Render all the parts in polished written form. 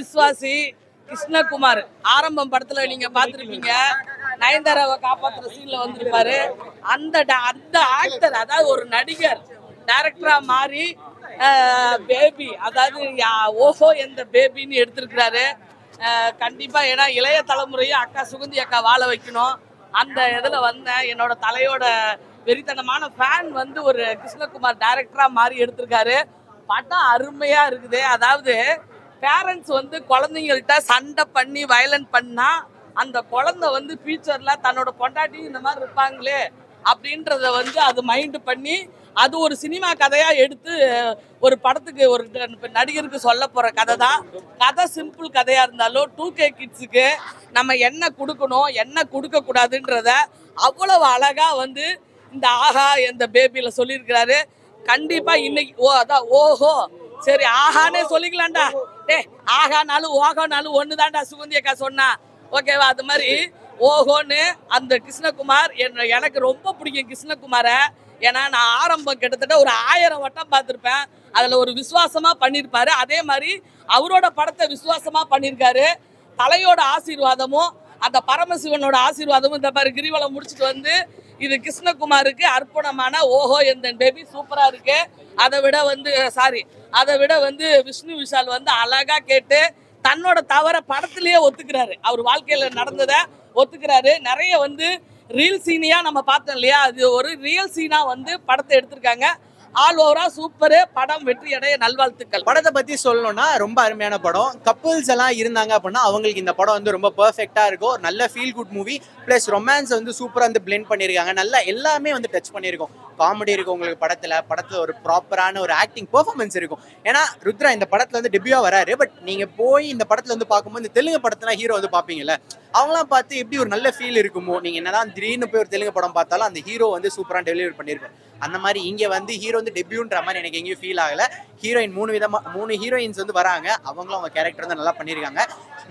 விஸ்வாசி கிருஷ்ணகுமார் ஆரம்பம் படத்துல நீங்க பாத்திருப்பீங்க, நயன்தாராவை காப்பாத்துற சீன்ல வந்திருப்பாரு. அந்த அந்த ஆக்டர், அதாவது ஒரு நடிகர் டைரக்டரா மாறி பேபி, அதாவது ஓஹோ எந்த பேபின்னு எடுத்திருக்கிறாரு. கண்டிப்பா, ஏன்னா இளைய தலைமுறையும் அக்கா சுகந்தி அக்கா வாழ வைக்கணும். அந்த இதுல வந்தேன். என்னோட தலையோட வெறித்தனமான ஃபேன் வந்து ஒரு கிருஷ்ணகுமார் டைரக்டரா மாறி எடுத்திருக்காரு. படம் அருமையா இருக்குது. அதாவது பேரண்ட்ஸ் வந்து குழந்தைங்கள்ட்ட சண்டை பண்ணி வயலண்ட் பண்ணா அந்த குழந்தை வந்து ஃபியூச்சர்ல தன்னோட பொண்டாட்டி இந்த மாதிரி இருப்பாங்களே அப்படின்றத வந்து அது மைண்ட் பண்ணி அது ஒரு சினிமா கதையா எடுத்து ஒரு படத்துக்கு ஒரு நடிகருக்கு சொல்ல போற கதை தான். கதை சிம்பிள் கதையா இருந்தாலும் 2K கிட்ஸுக்கு நம்ம என்ன கொடுக்கணும் என்ன கொடுக்க கூடாதுன்றத அவ்வளவு அழகா வந்து இந்த ஆஹா எந்த பேபியில சொல்லியிருக்கிறாரு. கண்டிப்பா இன்னைக்கு அதான் ஓஹோ சரி ஆஹானே சொல்லிக்கலாம்டா. ஆகானாலும் ஓகோனாலும் ஒண்ணுதான்டா சுகந்தி அக்கா சொன்னா, ஓகேவா? அது மாதிரி ஓஹோன்னு அந்த கிருஷ்ணகுமார் எனக்கு ரொம்ப பிடிக்கும் கிருஷ்ணகுமாரை. ஏன்னா நான் ஆரம்பம் கிட்டத்தட்ட ஒரு 1000 வட்டம் பார்த்துருப்பேன். அதில் ஒரு விசுவாசமாக பண்ணியிருப்பாரு. அதே மாதிரி அவரோட படத்தை விசுவாசமாக பண்ணியிருக்காரு. தலையோட ஆசீர்வாதமும் அந்த பரமசிவனோட ஆசீர்வாதமும் இந்த மாதிரி கிரிவலம் முடிச்சுட்டு வந்து இது கிருஷ்ணகுமாருக்கு அர்ப்பணமான ஓஹோ எந்த பேபி சூப்பராக இருக்கு. அதை விட வந்து விஷ்ணு விஷால் வந்து அழகா கேட்டு தன்னோட தவற படத்திலேயே ஒத்துக்கிறாரு. அவர் வாழ்க்கையில நடந்ததை ஒத்துக்கிறாரு. நிறைய வந்து ரியல் சீனியா நம்ம பார்த்தோம் இல்லையா, அது ஒரு ரியல் சீனா வந்து படத்தை எடுத்திருக்காங்க. ஆல் ஓவரா சூப்பரு. படம் வெற்றி அடைய நல்வாழ்த்துக்கள். படத்தை பத்தி சொல்லணும்னா ரொம்ப அருமையான படம். கப்புள்ஸ் எல்லாம் இருந்தாங்க அப்படின்னா அவங்களுக்கு இந்த படம் வந்து ரொம்ப பெர்ஃபெக்டா இருக்கும். ஒரு நல்ல feel good movie plus romance வந்து சூப்பரா வந்து பிளெண்ட் பண்ணிருக்காங்க. நல்லா எல்லாமே வந்து டச் பண்ணியிருக்கோம். காமெடி இருக்கும் உங்களுக்கு படத்துல ஒரு ப்ராப்பரான ஒரு ஆக்டிங் பெர்ஃபார்மன்ஸ் இருக்கும். ஏன்னா ருத்ரா இந்த படத்துல வந்து டெபியூவா வராரு. பட் நீங்க போய் இந்த படத்துல வந்து பார்க்கும்போது இந்த தெலுங்கு படத்துல ஹீரோ வந்து பாப்பீங்கல்ல, அவங்களாம் பார்த்து எப்படி ஒரு நல்ல ஃபீல் இருக்குமோ, நீங்க என்னதான் திடீர்னு போய் ஒரு தெலுங்கு படம் பார்த்தாலும் அந்த ஹீரோ வந்து சூப்பரா டெலிவரி பண்ணியிருப்பாரு. அந்த மாதிரி இங்க வந்து ஹீரோ வந்து டெபியூன்ற மாதிரி எனக்கு எங்கேயும் ஃபீல் ஆகல. ஹீரோயின் 3 ஹீரோயின்ஸ் வந்து வராங்க. அவங்களும் அவங்க கேரக்டர் வந்து நல்லா பண்ணியிருக்காங்க.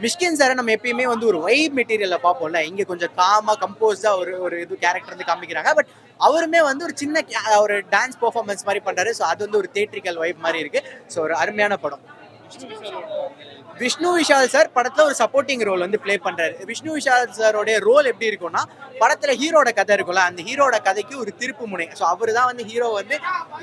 மிஷ்கின் சாரை நம்ம எப்பயுமே வந்து ஒரு வைப் மெட்டீரியல்ல பார்ப்போம்ல, இங்க கொஞ்சம் காமா கம்போஸ்டா ஒரு இது கேரக்டர் வந்து காமிக்கிறாங்க. பட் அவருமே வந்து ஒரு சின்ன ஒரு டான்ஸ் பெர்ஃபார்மன்ஸ் மாதிரி பண்றாரு. ஸோ அது வந்து ஒரு தியேட்ரிக்கல் வைப் மாதிரி இருக்கு. ஸோ ஒரு அருமையான படம். விஷ்ணு விஷால் சார் படத்துல ஒரு சப்போர்ட்டிங் ரோல் வந்து பிளே பண்றாரு. விஷ்ணு விஷால் சாரோட ரோல் எப்படி இருக்கும்னா, படத்துல ஹீரோட கதை இருக்கும்ல, அந்த ஹீரோட கதைக்கு ஒரு திருப்பு முனை. ஸோ அவரு தான் வந்து ஹீரோ வந்து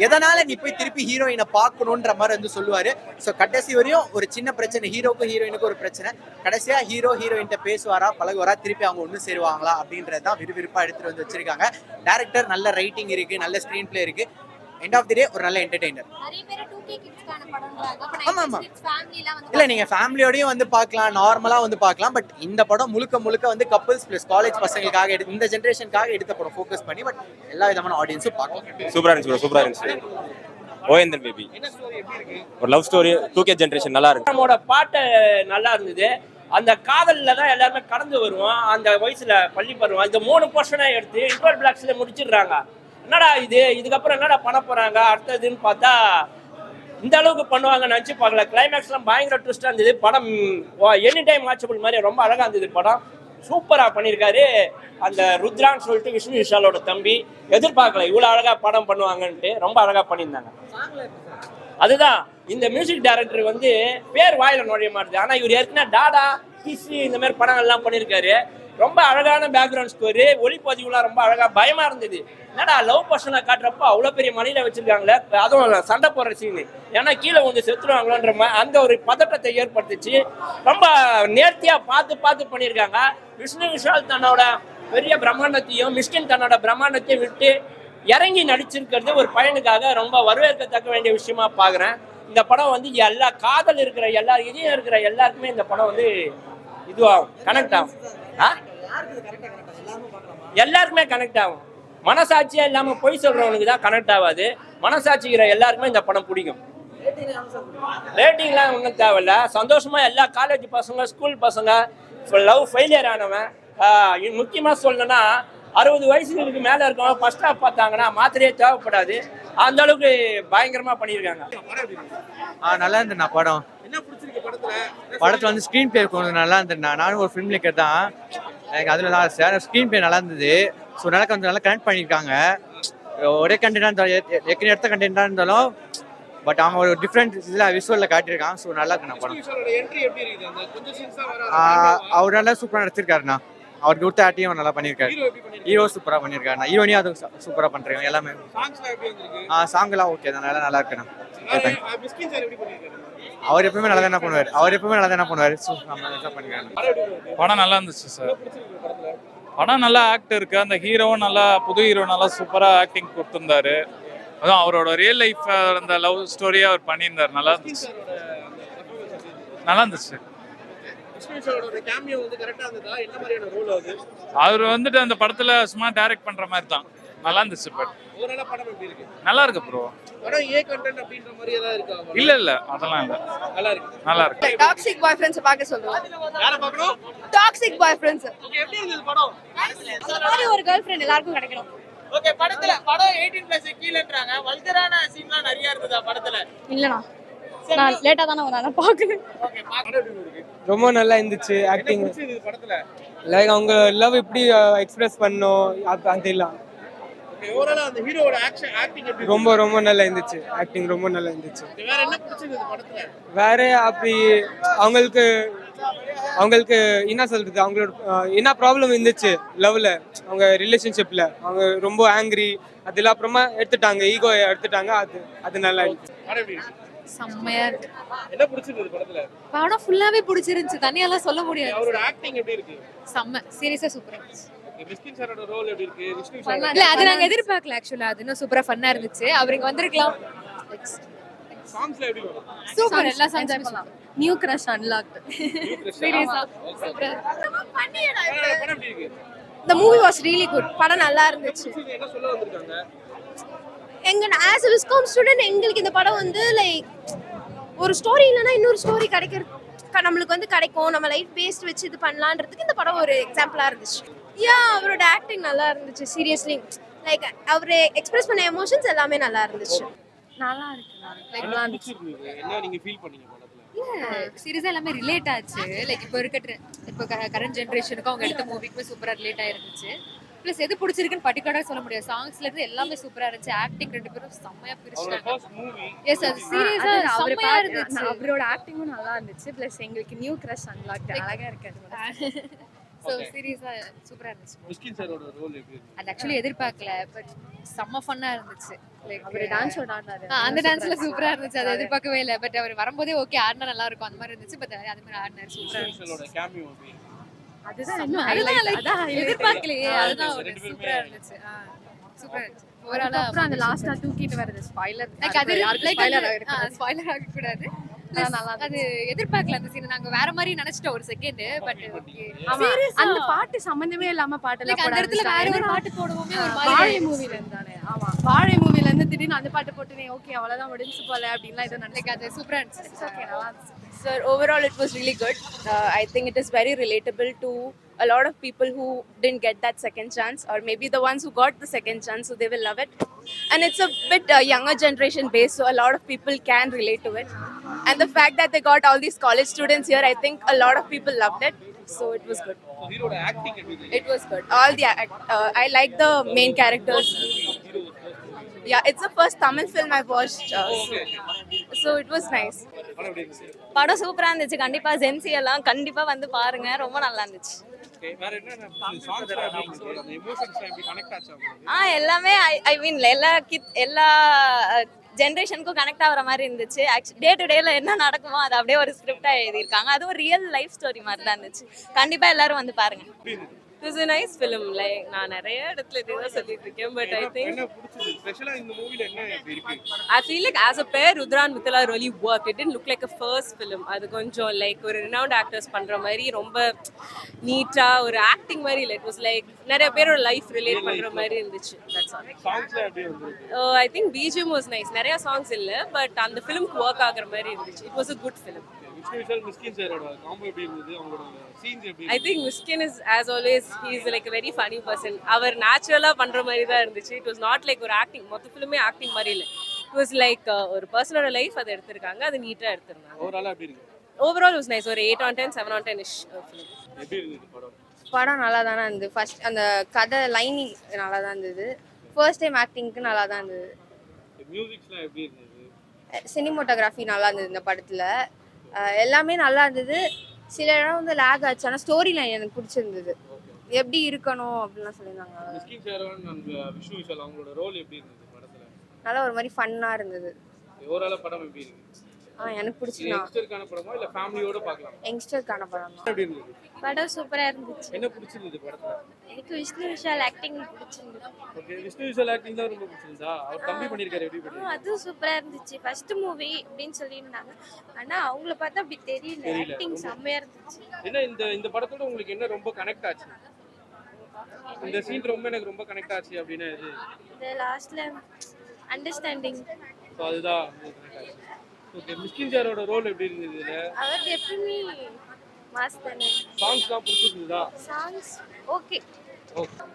எதனால நீ போய் திருப்பி ஹீரோயினை பார்க்கணுன்ற மாதிரி வந்து சொல்லுவாரு. ஸோ கடைசி வரையும் ஒரு சின்ன பிரச்சனை, ஹீரோக்கும் ஹீரோயினுக்கும் ஒரு பிரச்சனை. கடைசியா ஹீரோ ஹீரோயின்ட்ட பேசுவாரா பழகுவாரா, திருப்பி அவங்க ஒன்று சேருவாங்களா அப்படின்றதான் விறுவிறுப்பா எடுத்துட்டு வந்து வச்சிருக்காங்க. டைரக்டர் நல்ல ரைட்டிங் இருக்கு, நல்ல ஸ்கிரீன் பிளே இருக்கு. எண்ட் ஆஃப் தி டே ஒரு நல்ல என்டர்டெய்னர். இல்ல நீங்க ஃபேமிலியோடயும் வந்து பார்க்கலாம், நார்மலா வந்து பார்க்கலாம். பட் இந்த படம் முழுக்க வந்து கப்பிள்ஸ் பிளஸ் காலேஜ் பசங்களுக்காக இந்த ஜெனரேஷனுக்காக எடுத்த படம் ஃபோக்கஸ் பண்ணி. பட் எல்லா விதமான ஆடியன்ஸும் பார்க்கலாம். சூப்பரா இருந்துச்சு. ஓஎந்தன் பேபி ஒரு லவ் ஸ்டோரி 2K ஜெனரேஷன் நல்லா இருக்கு. நம்மளோட பாட்டு நல்லா இருந்தது. அந்த காதல்ல தான் எல்லாருமே கடந்து வருவோம். அந்த வயசுல பள்ளி பருவம் இந்த 3 போர்ஷனை எடுத்து இன்டர்வல் பிளாக்ஸ்ல முடிச்சிடுறாங்க. என்னடா இதுக்கப்புறம் என்னடா பண்ண போறாங்க அடுத்ததுன்னு பார்த்தா இந்த அளவுக்கு பண்ணுவாங்கன்னு நினச்சி பார்க்கல. கிளைமேக்ஸ்லாம் பயங்கர ட்விஸ்டாக இருந்தது. படம் எனி டைம் வாட்சபிள் மாதிரி ரொம்ப அழகாக இருந்தது. படம் சூப்பராக பண்ணியிருக்காரு. அந்த ருத்ரான்னு சொல்லிட்டு விஷ்ணு விஷாலோட தம்பி, எதிர்பார்க்கல இவ்வளோ அழகாக படம் பண்ணுவாங்கன்ட்டு. ரொம்ப அழகாக பண்ணியிருந்தாங்க. அதுதான் இந்த மியூசிக் டைரக்டர் வந்து பேர் வாயில நுழைய மாட்டுது. ஆனால் இவர் ஏற்கனவே டாடா கிசி இந்த மாதிரி படங்கள்லாம் பண்ணியிருக்காரு. ரொம்ப அழகான பேக்ரவுண்ட் ஸ்கோரு, ஒளிப்பதிவுலாம் ரொம்ப அழகாக. பயமாக இருந்தது, என்னடா லவ் பர்சனை காட்டுறப்போ அவ்வளோ பெரிய மணியில் வச்சுருக்காங்களே, அதுவும் சண்டை போடுற சீனு, ஏன்னா கீழே வந்து செத்துருவாங்களோன்ற அந்த ஒரு பதட்டத்தை ஏற்படுத்திச்சு. ரொம்ப நேர்த்தியாக பார்த்து பண்ணியிருக்காங்க. விஷ்ணு விஷால் தன்னோட பெரிய பிரம்மாண்டத்தையும் மிஷ்கின் தன்னோட பிரம்மாண்டத்தையும் விட்டு இறங்கி நடிச்சிருக்கிறது ஒரு பையனுக்காக ரொம்ப வரவேற்கத்தக்க வேண்டிய விஷயமா பார்க்குறேன். இந்த படம் வந்து எல்லா காதல் இருக்கிற இதயம் இருக்கிற எல்லாருக்குமே இந்த படம் வந்து இதுவாகும், கனெக்ட் ஆகும். எல்லாருக்குமே கனெக்ட் ஆகும். மனசாட்சியா இல்லாம பொய் சொல்றவனுக்கு தான் கனெக்ட் ஆகாது. மனசாட்சிக்கிற எல்லாருக்குமே இந்த படம் பிடிக்கும். ரேட்டிங்லாம் ஒன்றும் தேவையில்ல. சந்தோஷமா எல்லா காலேஜ் பசங்க, ஸ்கூல் பசங்க, லவ் ஃபெயிலியர் ஆனவன், முக்கியமா சொல்லணும்னா 60 வயசுகளுக்கு மேல இருக்கவங்க ஃபர்ஸ்ட் ஹாஃப் பார்த்தாங்கன்னா மாத்திரையே தேவைப்படாது. அந்த அளவுக்கு பயங்கரமா பண்ணியிருக்காங்க. நல்லா இருந்தது படம். படத்துல வந்து ஸ்கிரீன் பிளே கொஞ்சம் நல்லா இருந்தது. நானும் ஒரு ஃபிலிம் மேக்கர் தான், எனக்கு அதுல தான் ஸ்கிரீன் பிளே நல்லா இருந்தது. ஸோ நல்லா கொஞ்சம் நல்லா கனெக்ட் பண்ணியிருக்காங்க. ஒரே கண்டென்ட்டாக இருந்தாலும் ஏற்கனவே எடுத்த கண்டென்ட்டாக இருந்தாலும் பட் அவன் ஒரு டிஃப்ரெண்ட் இதில் விஷுவலில் காட்டியிருக்கான். ஸோ நல்லா இருக்குண்ணா படம். என்ட்ரி எப்படி இருக்குது அந்த கொஞ்சம் சீன்ஸா வர அவர் நல்லா சூப்பராக நடிச்சிருக்காருண்ணா. அவருக்கு கொடுத்த ஆட்டியும் நல்லா பண்ணியிருக்காரு. ஹீரோ எப்படி பண்ணிருக்காரு ஹீரோ சூப்பராக பண்ணியிருக்காருண்ணா. ஹீரோனியும் அதுவும் சூப்பராக பண்ணுறாங்க எல்லாமே. சாங்ஸ்லாம் எப்படி வந்திருக்கு சாங்கெல்லாம் ஓகே தான், நல்லா இருக்குண்ணா. மிஸ்கின் சார் எப்படி பண்ணிருக்காரு அவர் எப்பவுமே நல்லா தானே பண்ணுவார். ஸோ நல்லா பண்ணியிருக்காரு. படம் நல்லா இருந்துச்சு சார். படம் நல்லா ஆக்ட் இருக்கு. அந்த ஹீரோவும் நல்லா புது ஹீரோ நல்லா சூப்பரா ஆக்டிங் கொடுத்திருந்தாரு. அதான் அவரோட ரியல் லைஃப் அந்த லவ் ஸ்டோரியா அவர் பண்ணியிருந்தாரு. நல்லா இருந்துச்சு. மிஸ்கின் சாரோட கேமியோ வந்து கரெக்டா இருந்ததா என்ன மாதிரியான ரோல் அது அவர் வந்துட்டு அந்த படத்துல சும்மா டைரக்ட் பண்ற மாதிரி தான். நல்லா இருந்துச்சு. பட் ஓவராலா படம் எப்படி இருக்கு நல்லா இருக்கு ப்ரோ. படம் ஏ கண்டென்ட் அப்படின்ற மாதிரி ஏதாவது இருக்கா இல்ல அதெல்லாம் இல்ல. நல்லா இருக்கு டாக்ஸிக் பாய் ஃப்ரெண்ட்ஸ் பார்க்க சொல்றோம். யாரை பார்க்கணும் டாக்ஸிக் பாய் ஃப்ரெண்ட்ஸ் ஓகே எப்படி இருந்தது படம் அந்த மாதிரி ஒரு கேர்ள் ஃப்ரெண்ட் எல்லாருக்கும் கிடைக்கணும். ஓகே படம் 18+ கீழன்றாங்க வல்கரான சீன்லாம் நிறைய இருக்குதா படத்துல இல்லனா நான் லேட்டா தான வந்தேன் பார்க்கணும். ஓகே படம் எப்படி இருக்கு ரொம்ப நல்லா இருந்துச்சு. ஆக்டிங் இது படத்துல லைக் அவங்க லவ் எப்படி எக்ஸ்பிரஸ் பண்ணோம் அது எல்லாம் ஓகே ஓவராலா அந்த ஹீரோவோட ஆக்டிங் எப்படி ரொம்ப ரொம்ப நல்லா இருந்துச்சு. ஆக்டிங் ரொம்ப நல்லா இருந்துச்சு. வேற என்ன பிடிச்சிருந்தது படத்துல வேற அப்படி அவங்களுக்கு என்ன சொல்றது, அவங்களோட என்ன ப்ராப்ளம் இருந்துச்சு லவ்ல, அவங்க ரிலேஷன்ஷிப்ல அவங்க ரொம்ப ஆங்கிரி அதெல்லாம் அப்புறமா எடுத்துட்டாங்க, ஈகோ எடுத்துட்டாங்க. அது நல்லா இருந்துச்சு. படம் எப்படி இருக்கு செம்மையா இருக்கு. என்ன பிடிச்சிருந்தது படத்துல படம் ஃபுல்லாவே பிடிச்சிருந்துச்சு. தனியாலாம் சொல்ல முடியாது. அவரோட ஆக்டிங் எப்படி இருக்கு செம்ம சீரியஸா சூப்பரா இருந்துச்சு. மிஸ்கின் சாரோட ரோல் எப்படி இருக்கு விஷ்ணு சார் இல்ல அது நாங்க எதிர்பார்க்கல. ஆக்சுவலா அது இன்னும் சூப்பரா ஃபன்னா இருந்துச்சு. அவர் இங்க வந்திருக்கலாம். சாங்ஸ்ல எப்படி வரும் சூப்பர் எல்லா சாங்ஸுமே சூப்பர். நியூ கிரஷ் அன்லாக்ட் சீரியஸா சூப்பரா படம் எப்படி இருக்கு The movie was really good. படம் நல்லா இருந்துச்சு. என்ன சொல்ல வந்திருக்காங்க எங்க ஆஸ் a விஸ்காம் ஸ்டூடெண்ட் எங்களுக்கு இந்த படம் வந்து லைக் ஒரு ஸ்டோரி இல்லைன்னா இன்னொரு ஸ்டோரி நம்மளுக்கு வந்து கிடைக்கும், நம்ம லைஃப் பேஸ்ட் வச்சு இது பண்ணலான்றதுக்கு இந்த படம் ஒரு எக்ஸாம்பிளா இருந்துச்சு. அவரோட ஆக்டிங் நல்லா இருந்துச்சு. சீரியஸ்லி லைக் அவரு எக்ஸ்பிரஸ் பண்ண எமோஷன்ஸ் எல்லாமே நல்லா இருந்துச்சு. நல்லா இருக்கு. நல்லா பிடிச்சிருந்தது என்ன நீங்க ஃபீல் பண்ணீங்க படத்துல சீரியஸா எல்லாமே ரிலேட் ஆச்சு. லைக் இப்போ கரண்ட் ஜென்ரேஷனுக்கு அவங்க எடுத்த மூவிக்குமே சூப்பரா ரிலேட் ஆயிருந்துச்சு. ப்ளஸ் எது பிடிச்சிருக்குன்னு பர்டிகுலரா சொல்ல முடியாது. சாங்ஸ்ல இருந்து எல்லாமே சூப்பரா இருந்துச்சு. ஆக்டிங் ரெண்டு பேரும் செம்மையா பிரிச்சாங்க. ஃபர்ஸ்ட் மூவி எஸ் அது சீரியஸா செம்மையா இருந்துச்சு. அவரோட ஆக்டிங்கும் நல்லா இருந்துச்சு. ப்ளஸ் எங்களுக்கு நியூ கிரஷ் அன்லாக்ட் அழகா இருக்கு. ஸோ சீரியஸா சூப்பரா இருந்துச்சு. மிஸ்கின் சாரோட ரோல் எப்படி இருக்கு அது ஆக்சுவலி எதிர்பார்க்கல. பட் செம்ம ஃபன்னா இருந்துச்சு. லைக் அவர் டான்ஸ் ஆடினாரு. அந்த டான்ஸ்ல சூப்பரா இருந்துச்சு. அதை எதிர்பார்க்கவே இல்லை. பட் அவர் வரும்போதே ஓகே ஆடினா நல்லா இருக்கும் அந்த மாதிரி இருந்துச்சு. பட் அது மாதிரி ஆடினாரு சூப்பரா இருந்துச்சு. சாரோட கேமியோ எப்படி அதுதான் எதிர்பார்க்கலையே. அதுதான் ஒரு சூப்பரா இருந்துச்சு. சூப்பரா இருந்துச்சு. ஓவராலா அப்புறம் அந்த லாஸ்டா தூக்கிட்டு வருது ஸ்பாயிலர். லைக் அது ஸ்பாயிலர் ஆக கூடாது. அது எதிர்பார்க்கல அந்த சீன். நாங்க வேற மாதிரி நினைச்சிட்டோம் ஒரு செகண்ட். பட் அந்த பாட்டு சம்பந்தமே இல்லாம பாட்டு லைக் அந்த இடத்துல வேற ஒரு பாட்டு போடுவோமே ஒரு மாதிரி. வாழை மூவில இருந்தானே. ஆமா வாழை மூவில இருந்து திடீர்னு அந்த பாட்டு போட்டுனே ஓகே அவ்வளவுதான் முடிஞ்சு போல அப்படின்லாம் ஏதோ லைக் அது சூப்பரா இருந்துச்சு. ஓகே நல்லா இருந்துச்சு. Sir, overall it was really good. I think it is very relatable to a lot of people who didn't get that second chance, or maybe the ones who got the second chance, so they will love it. And it's a bit younger generation based, so a lot of people can relate to it. And the fact that they got all these college students here, I think a lot of people loved it. So it was good. ஹீரோட acting எப்படி இருக்கு It was good. All the I like the main characters. Yeah, it's the first Tamil film I watched, so it was nice. படம் எப்படி இருந்துச்சு படம் சூப்பரா இருந்துச்சு. கண்டிப்பா ஜென்சி எல்லாம் கண்டிப்பா வந்து பாருங்க. ரொம்ப நல்லா இருந்துச்சு. ஓகே வேற என்ன சாங்ஸ் எப்படி இருக்கு அந்த எமோஷன்ஸ் எப்படி கனெக்ட் ஆச்சு உங்களுக்கு எல்லாமே ஐ மீன் எல்லா ஜென்ரேஷனுக்கும் கனெக்ட் ஆகிற மாதிரி இருந்துச்சு. டே டு டேல என்ன நடக்குமோ அது அப்படியே ஒரு ஸ்கிரிப்டா எழுதியிருக்காங்க. அதுவும் ரியல் லைஃப் ஸ்டோரி மாதிரி தான் இருந்துச்சு. கண்டிப்பா எல்லாரும் வந்து பாருங்க. It was a nice film. Like நான் நிறைய இடத்துல இதேதான் சொல்லிட்டு இருக்கேன். But I think என்ன பிடிச்சது ஸ்பெஷலா இந்த மூவில என்ன எப்படி இருக்கு I feel like as a pair Rudra and Mithila really worked. It didn't look like a first film. அது கொஞ்சம் லைக் ஒரு renowned actors பண்ற மாதிரி ரொம்ப நீட்டா ஒரு ஆக்டிங் மாதிரி இல்லை. It was like நிறைய பேரோட லைஃப் ரிலேட் பண்ற மாதிரி இருந்துச்சு. That's all. சாங்ஸ்ல எப்படி வந்திருக்கு I think BGM was nice. நிறைய சாங்ஸ் இல்ல பட் அந்த ஃபிலிம்க்கு ஒர்க் ஆகுற மாதிரி இருந்துச்சு. It was a good film. மிஸ்கின் சாரோட காம்போ எப்படி இருந்தது அவங்களோட சீன்ஸ் எப்படி I think Miskin is as always he is like a very funny person. அவர் நேச்சுரலா பண்ற மாதிரி தான் இருந்துச்சு. It was not like ஒரு ஆக்டிங். மொத்த ஃபிலிமே ஆக்டிங் மாதிரி இல்லை. It was like ஒரு பர்சனோட லைஃப் அதை எடுத்திருக்காங்க. அது நீட்டா எடுத்திருந்தாங்க. ஓவராலா எப்படி இருக்கு Overall it was nice. ஒரு 8 on 10 7 on 10 ish film. எப்படி இருந்தது படம் படம் நல்லா தானே இருந்தது. ஃபர்ஸ்ட் அந்த கதை லைனிங் நல்லா தான் இருந்தது. ஃபர்ஸ்ட் டைம் ஆக்டிங்க்கு நல்லா தான் இருந்தது. மியூசிக்ஸ்லாம் எப்படி இருந்தது சினிமோட்டோகிராஃபி நல்லா இருந்தது இந்த படத்தில். எல்லாமே நல்லா இருந்தது. சில இடம் வந்து லேக் ஆச்சு. ஆனால் ஸ்டோரி லைன் எனக்கு பிடிச்சிருந்தது. எப்படி இருக்கணும் அப்படின்லாம் சொல்லியிருந்தாங்க. மிஸ்கின் ஷெரான் அண்ட் விஷ்ணு விஷால் அவங்களோட ரோல் எப்படி இருந்தது படத்துல? நல்லா ஒரு மாதிரி ஃபன்னாக இருந்தது. ஓவரால படம் எப்படி இருக்கு? எனக்கு இது பிடிச்சிருந்தா. யங்ஸ்டருக்கான படமா இல்ல ஃபேமிலியோட பார்க்கலாம்? யங்ஸ்டருக்கான படம் தான். எப்படி இருந்தது? படம் சூப்பராக இருந்துச்சு. என்ன பிடிச்சிருந்தது படத்துல? எனக்கு விஷ்ணு விஷால் ஆக்டிங் பிடிச்சிருந்தது. ஓகே, விஷ்ணு விஷால் ஆக்டிங் தான் ரொம்ப பிடிச்சிருந்தா? அவர் தம்பி பண்ணிருக்காரு, எப்படி பண்ணிருக்காரு? அதுவும் சூப்பராக இருந்துச்சு. ஃபர்ஸ்ட் மூவி அப்படின்னு சொல்லியிருந்தாங்க. ஆனால் அவங்கள பார்த்தா அப்படி தெரியல. தெரியல. ஆக்டிங் செம்மையாக இருந்துச்சு. என்ன இந்த படத்தோட உங்களுக்கு என்ன ரொம்ப கனெக்ட் ஆச்சு? இந்த சீன் ரொம்ப எனக்கு ரொம்ப கனெக்ட் ஆச்சு அப்படின்னா இது? இந்த லாஸ்ட்ல அண்டர்ஸ்டாண்டிங். ஸோ அதுதான் கனெக்ட் ஆச்சு. ஓகே, மிஸ்கின் ஷெரானோட ரோல் எப்படி இருந்தது இதுல? அவர் எப்பவுமே மாஸ் தானே. சாங்ஸ் தான் பிடிச்சிருந்ததா? Songs okay. ஓகே.